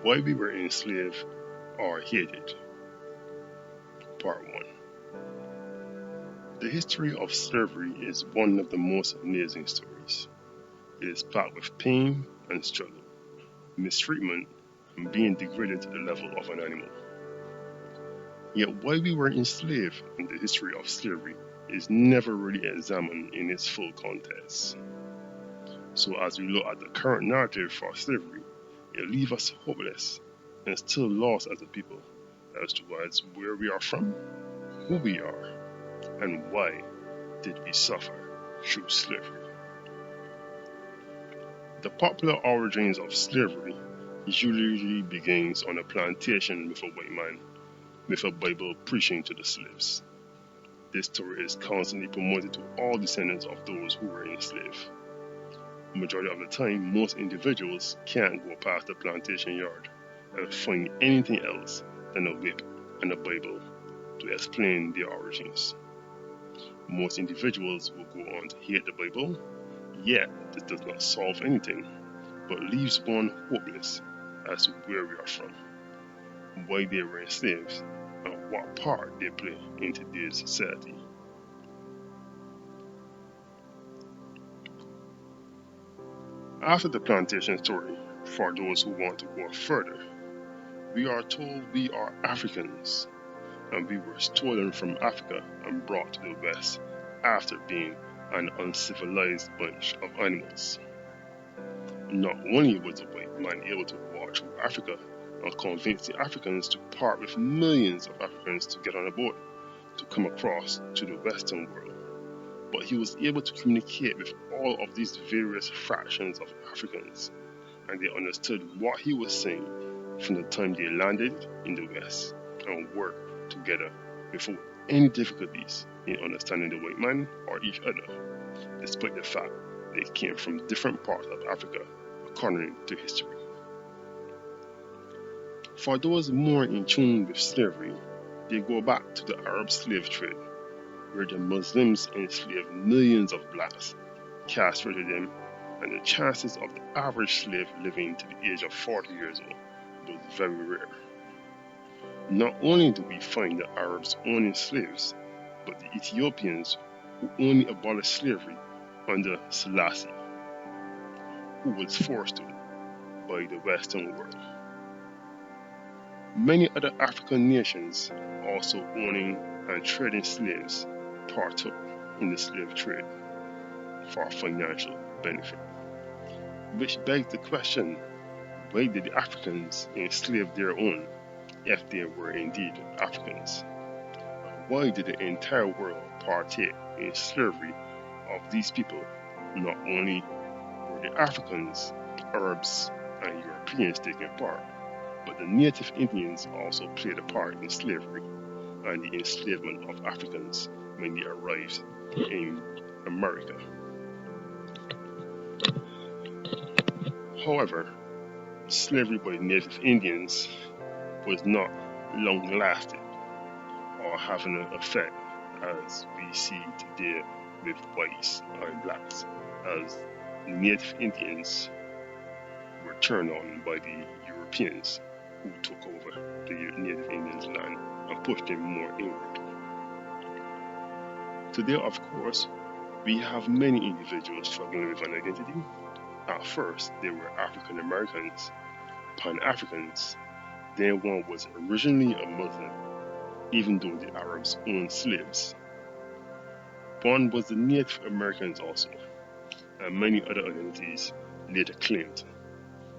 Why we were enslaved or hated. Part 1. The history of slavery is one of the most amazing stories. It is packed with pain and struggle, mistreatment, and being degraded to the level of an animal. Yet why we were enslaved in the history of slavery is never really examined in its full context. So as we look at the current narrative for slavery, it leaves us hopeless and still lost as a people as to where we are from, who we are, and why did we suffer through slavery. The popular origins of slavery usually begins on a plantation with a white man with a Bible preaching to the slaves. This story is constantly promoted to all descendants of those who were enslaved. Majority of the time, most individuals can't go past the plantation yard and find anything else than a whip and a Bible to explain their origins. Most individuals will go on to hate the Bible, yet this does not solve anything, but leaves one hopeless as to where we are from, why they were enslaved, and what part they play in today's society. After the plantation story, for those who want to go further, we are told we are Africans and we were stolen from Africa and brought to the West after being an uncivilized bunch of animals. Not only was the white man able to walk through Africa and convince the Africans to part with millions of Africans to get on a boat to come across to the Western world, but he was able to communicate with all of these various fractions of Africans, and they understood what he was saying from the time they landed in the West and worked together without any difficulties in understanding the white man or each other, despite the fact they came from different parts of Africa according to history. For those more in tune with slavery, they go back to the Arab slave trade, where the Muslims enslaved millions of blacks, castrated them, and the chances of the average slave living to the age of 40 years old was very rare. Not only do we find the Arabs owning slaves, but the Ethiopians who only abolished slavery under Selassie, who was forced to by the Western world. Many other African nations also owning and trading slaves partook in the slave trade for financial benefit. Which begs the question, why did the Africans enslave their own if they were indeed Africans? Why did the entire world partake in slavery of these people? Not only were the Africans, Arabs, and Europeans taking part, but the native Indians also played a part in slavery and the enslavement of Africans when they arrived in America. However, slavery by native Indians was not long lasting or having an effect as we see today with whites and blacks, as native Indians were turned on by the Europeans who took over the native Indians' land and pushed them more inward. Today, of course, we have many individuals struggling with an identity. At first, they were African Americans, Pan Africans, then one was originally a Muslim, even though the Arabs owned slaves. One was the Native Americans also, and many other identities later claimed.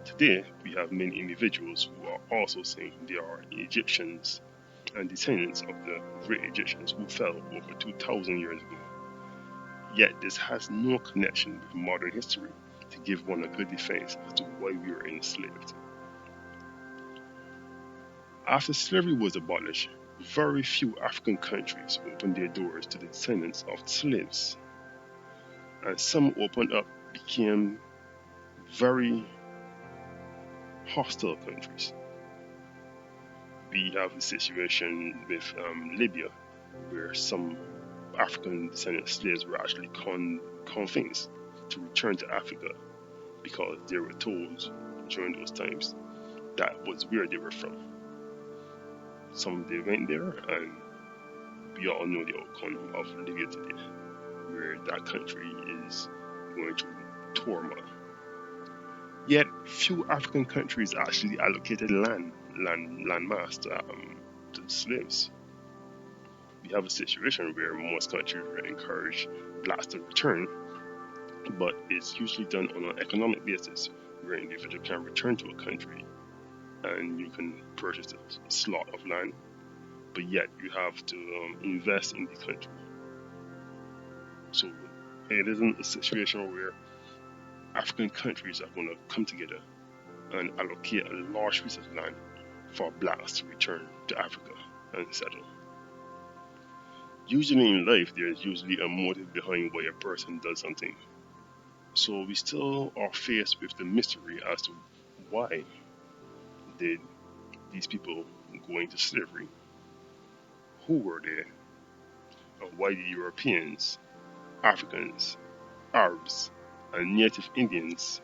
Today, we have many individuals who are also saying they are Egyptians and descendants of the great Egyptians who fell over 2,000 years ago. Yet this has no connection with modern history to give one a good defense as to why we were enslaved. After slavery was abolished, very few African countries opened their doors to the descendants of slaves, and some opened up became very hostile countries. We have the situation with Libya, where some African descendant slaves were actually convinced to return to Africa because they were told during those times that was where they were from. Some they went there, and we all know the outcome of Libya today, where that country is going through turmoil. Yet, few African countries actually allocated land mass to slaves. We have a situation where most countries will encourage blacks to return, but it's usually done on an economic basis, where an individual can return to a country and you can purchase a slot of land, but yet you have to invest in the country. So it isn't a situation where African countries are going to come together and allocate a large piece of land for blacks to return to Africa and settle. Usually in life, there's usually a motive behind why a person does something. So we still are faced with the mystery as to why did these people go into slavery? Who were they? And why did Europeans, Africans, Arabs, and native Indians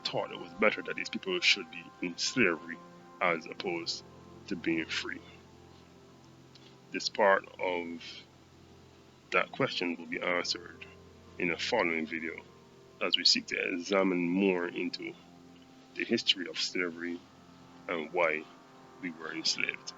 thought it was better that these people should be in slavery as opposed to being free? This part of that question will be answered in a following video as we seek to examine more into the history of slavery and why we were enslaved.